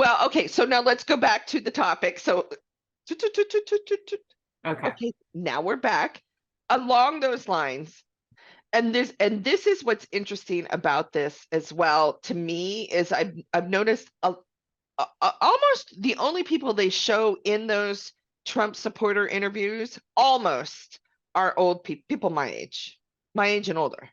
Well, okay, so now let's go back to the topic. So, Okay. okay, now we're back along those lines. And this is what's interesting about this as well to me is I've noticed almost the only people they show in those Trump supporter interviews almost are old people my age and older,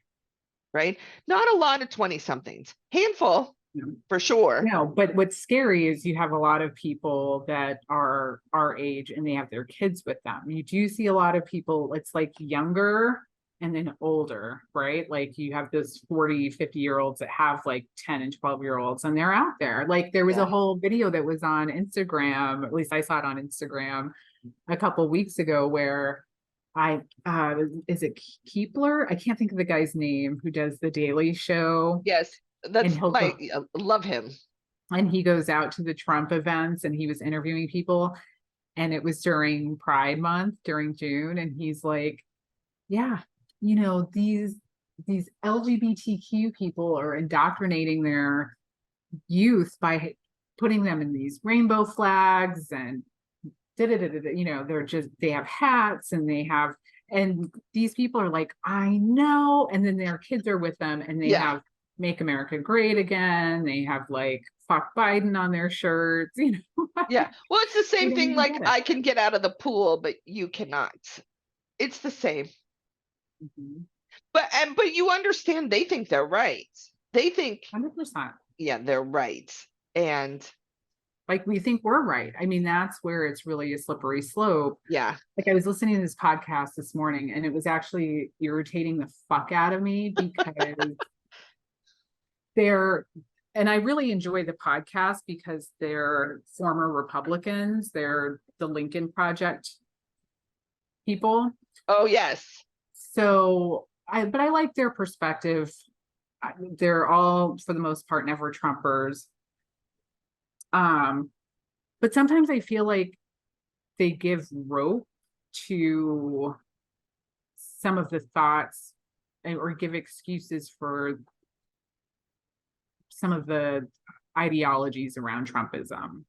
right? Not a lot of 20 somethings, handful No. for sure. No, but what's scary is you have a lot of people that are our age and they have their kids with them. You do see a lot of people, it's like younger and then older, right? Like you have those 40, 50-year-olds that have like 10 and 12-year-olds and they're out there. Like there was a Yeah. whole video that was on Instagram, at least I saw it on Instagram a couple weeks ago where is it Keepler? I can't think of the guy's name who does the Daily Show. Yes, And that's he'll my go, love him. and he goes out to the Trump events and he was interviewing people. And it was during Pride Month, during June. And he's like, yeah, you know, these LGBTQ people are indoctrinating their youth by putting them in these rainbow flags and you know, they have hats and and these people are like, I know. And then their kids are with them and they Yeah. have Make America Great Again. They have like fuck Biden on their shirts, you know. Yeah. Well, it's the They same don't thing even like get it. I can get out of the pool, but you cannot. It's the same. Mhm. But you understand they think they're right. They think 100%. yeah, they're right. And Like we think we're right. I mean, that's where it's really a slippery slope. yeah. Like I was listening to this podcast this morning and it was actually irritating the fuck out of me because they're and I really enjoy the podcast because they're former Republicans. They're the Lincoln Project people. Oh yes. So but I like their perspective. They're all, for the most part, never Trumpers. But sometimes I feel like they give rope to some of the thoughts or give excuses for some of the ideologies around Trumpism.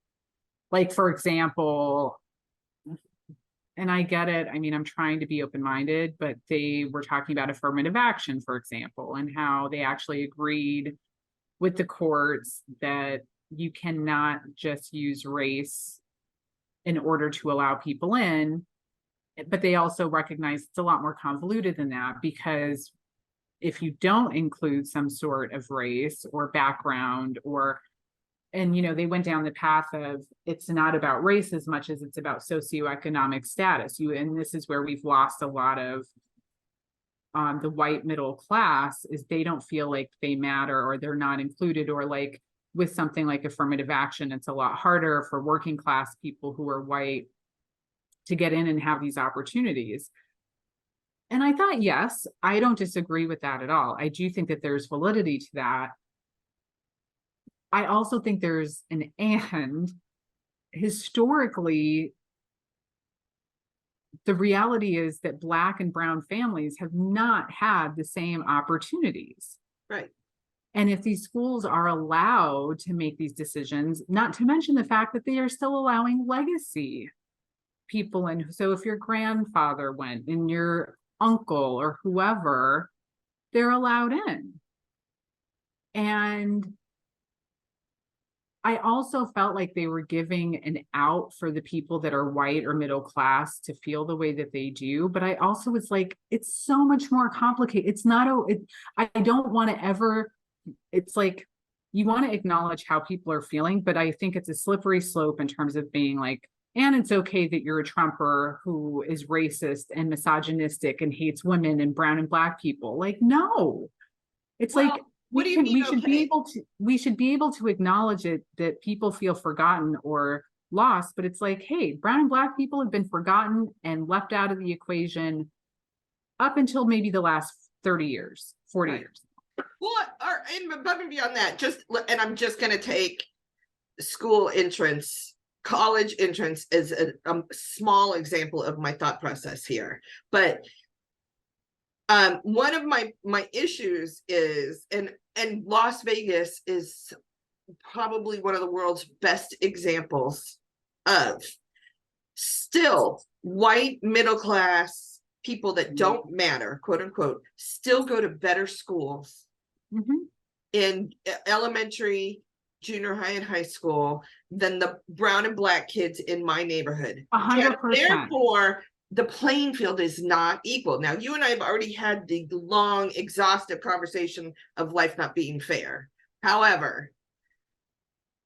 Like, for example, and I get it. I mean, I'm trying to be open minded, but they were talking about affirmative action, for example, and how they actually agreed with the courts that you cannot just use race in order to allow people in. But they also recognize it's a lot more convoluted than that because if you don't include some sort of race or background and you know they went down the path of it's not about race as much as it's about socioeconomic status and this is where we've lost a lot of the white middle class is they don't feel like they matter or they're not included or like with something like affirmative action it's a lot harder for working class people who are white to get in and have these opportunities. And I thought, yes, I don't disagree with that at all. I do think that there's validity to that. I also think there's an and historically, the reality is that Black and Brown families have not had the same opportunities. Right. And if these schools are allowed to make these decisions, not to mention the fact that they are still allowing legacy people in. So if your grandfather went and your uncle or whoever, they're allowed in. And I also felt like they were giving an out for the people that are white or middle class to feel the way that they do. But I also was like, it's so much more complicated. It's not, I don't want to ever, it's like, you want to acknowledge how people are feeling, but I think it's a slippery slope in terms of being like, and it's okay that you're a Trumper who is racist and misogynistic and hates women and brown and Black people. Like, no, it's like, what do you mean? We should be able to acknowledge it that people feel forgotten or lost, but it's like, hey, brown and Black people have been forgotten and left out of the equation up until maybe the last 30 years, 40 years. Well, and above and beyond that, and I'm just going to take school entrance, college entrance as a small example of my thought process here. But one of my issues is, and Las Vegas is probably one of the world's best examples of still white middle class people that don't matter, quote unquote, still go to better schools in elementary, junior high, and high school than the brown and black kids in my neighborhood. 100%. Therefore, the playing field is not equal. Now, you and I have already had the long, exhaustive conversation of life not being fair. However,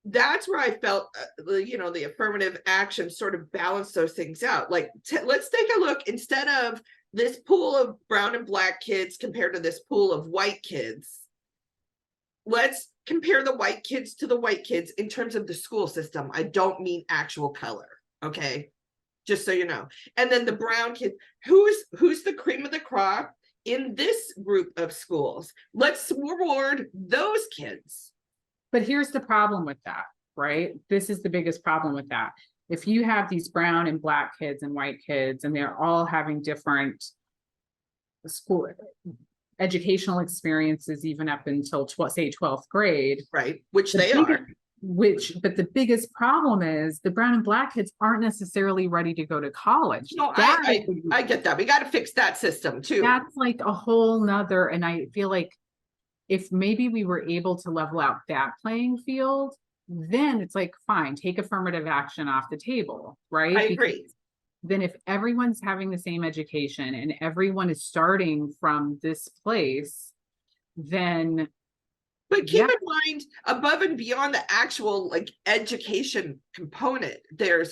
that's where I felt, the affirmative action sort of balanced those things out. Like, let's take a look, instead of this pool of brown and black kids compared to this pool of white kids, let's compare the white kids to the white kids in terms of the school system. I don't mean actual color, okay? Just so you know. And then the brown kid, who's the cream of the crop in this group of schools? Let's reward those kids. But here's the problem with that, right? This is the biggest problem with that. If you have these brown and black kids and white kids, and they're all having different school educational experiences, even up until say 12th grade, right? Which they are. But the biggest problem is the brown and black kids aren't necessarily ready to go to college. No, I get that. We got to fix that system too. That's like a whole nother, and I feel like if maybe we were able to level out that playing field, then it's like, fine, take affirmative action off the table, right? I agree. Then if everyone's having the same education and everyone is starting from this place, then. But keep in mind, above and beyond the actual like education component, do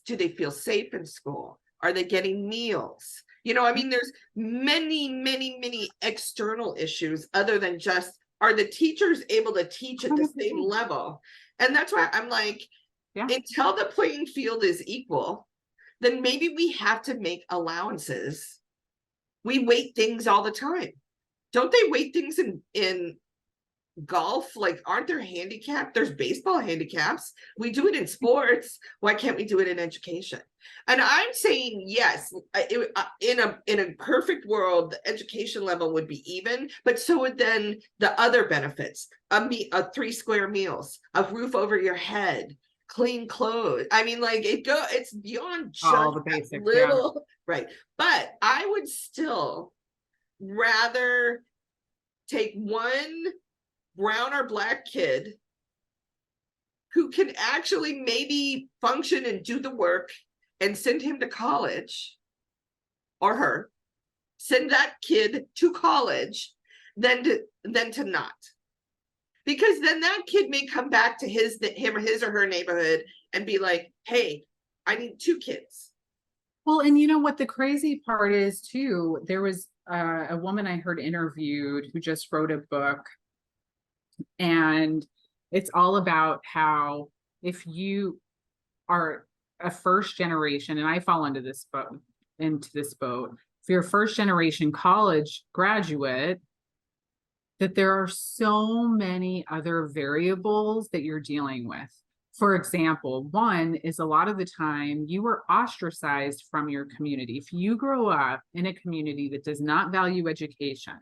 they feel safe in school? Are they getting meals? I mean, there's many external issues other than just, are the teachers able to teach at the same level? And that's why I'm like, until the playing field is equal, then maybe we have to make allowances. We weight things all the time. Don't they weight things in golf? Like, aren't there handicaps? There's baseball handicaps. We do it in sports. Why can't we do it in education? And I'm saying, yes, in a perfect world, the education level would be even, but so would then the other benefits: 3 square meals, a roof over your head, clean clothes. I mean, like, it's beyond just all the basics, little, right? But I would still rather take one brown or black kid who can actually maybe function and do the work and send him to college, or her, send that kid to college than to not. Because then that kid may come back to his or her neighborhood and be like, hey, I need 2 kids. Well, and you know what the crazy part is too, there was a woman I heard interviewed who just wrote a book, and it's all about how if you are a first generation, and I fall into this boat, if you're a first generation college graduate, that there are so many other variables that you're dealing with. For example, one is a lot of the time you were ostracized from your community. If you grow up in a community that does not value education,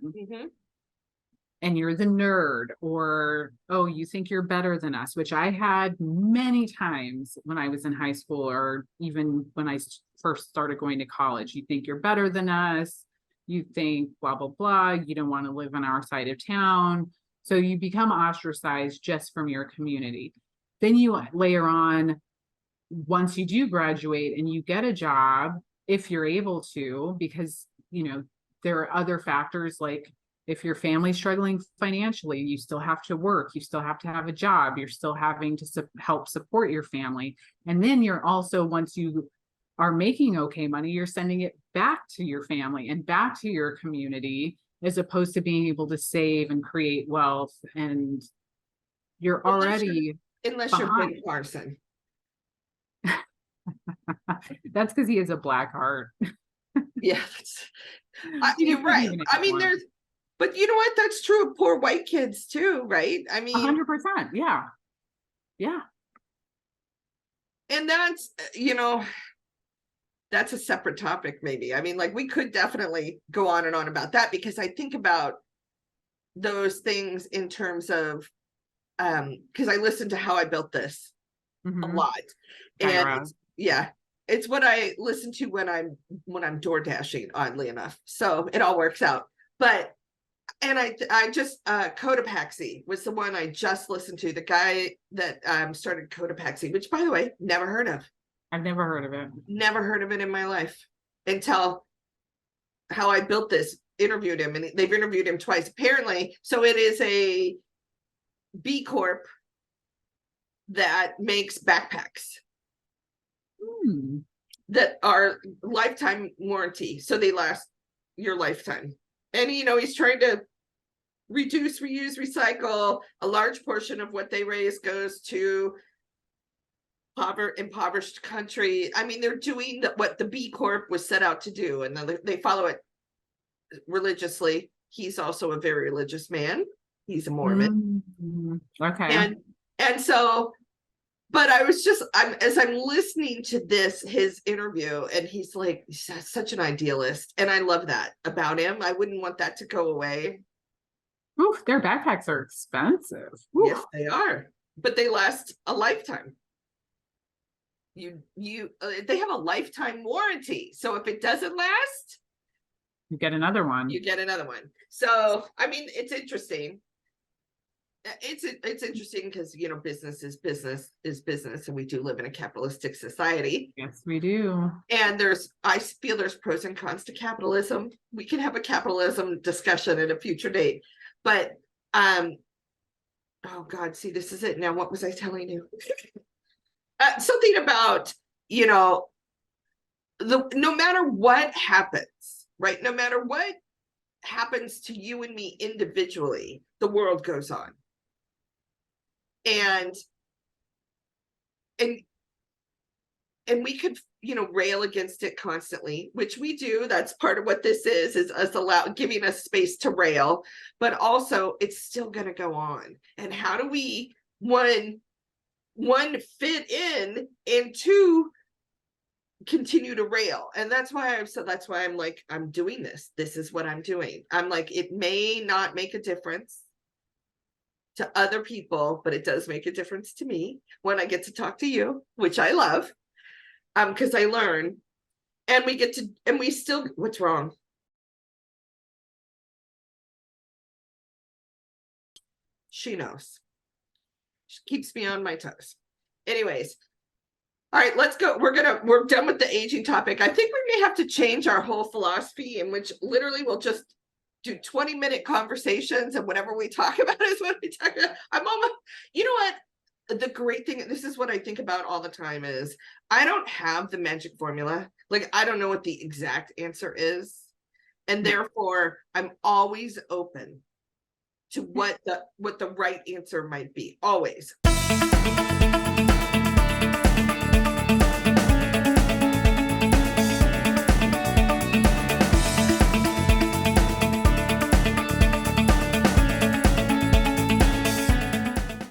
and you're the nerd, or, oh, you think you're better than us, which I had many times when I was in high school, or even when I first started going to college. You think you're better than us. You think blah, blah, blah. You don't want to live on our side of town. So you become ostracized just from your community. Then you layer on, once you do graduate and you get a job, if you're able to, because, there are other factors, like if your family's struggling financially, you still have to work, you still have to have a job, you're still having to help support your family. And then you're also, once you are making okay money, you're sending it back to your family and back to your community, as opposed to being able to save and create wealth. And you're already unless you're Ben Carson. That's because he has a black heart. Yeah, you're right. I mean, but you know what? That's true of poor white kids too, right? I mean, 100%. Yeah. And that's, that's a separate topic, maybe. I mean, like, we could definitely go on and on about that, because I think about those things in terms of because I listened to How I Built This a Mhm. lot. Guy And Raz. yeah, it's what I listen to when I'm door dashing, oddly enough. So it all works out. But and I just Cotopaxi was the one I just listened to. The guy that started Cotopaxi, which by the way, never heard of. I've never heard of it. Never heard of it in my life until How I Built This interviewed him, and they've interviewed him twice apparently. So it is a B Corp that makes backpacks Hmm. that are lifetime warranty, so they last your lifetime. And he's trying to reduce, reuse, recycle. A large portion of what they raise goes to impoverished country. I mean, they're doing what the B Corp was set out to do, and they follow it religiously. He's also a very religious man. He's a Mormon. Okay. And so, but as I'm listening to his interview, and he's such an idealist, and I love that about him. I wouldn't want that to go away. Ooh, their backpacks are expensive. Ooh. Yes, they are, but they last a lifetime. They have a lifetime warranty, so if it doesn't last, you get another one. you get another one. So I mean, it's interesting. It's interesting because business is business, and we do live in a capitalistic society. Yes, we do. And I feel there's pros and cons to capitalism. We can have a capitalism discussion at a future date, but oh God, see, this is it now. What was I telling you? Something about no matter what happens, right? No matter what happens to you and me individually, the world goes on. And we could rail against it constantly, which we do. That's part of what this is us giving us space to rail, but also it's still going to go on. And how do we one fit in, and two continue to rail? And that's why I'm doing this. This is what I'm doing. I'm like, it may not make a difference to other people, but it does make a difference to me when I get to talk to you, which I love, because I learn, and we still, what's wrong? She knows. She keeps me on my toes. Anyways, all right, let's go. We're done with the aging topic. I think we may have to change our whole philosophy, in which literally we'll just do 20-minute conversations, and whatever we talk about is what we talk about. I'm almost, you know what? The great thing, this is what I think about all the time, is I don't have the magic formula. Like, I don't know what the exact answer is. And therefore, I'm always open to what the right answer might be. Always.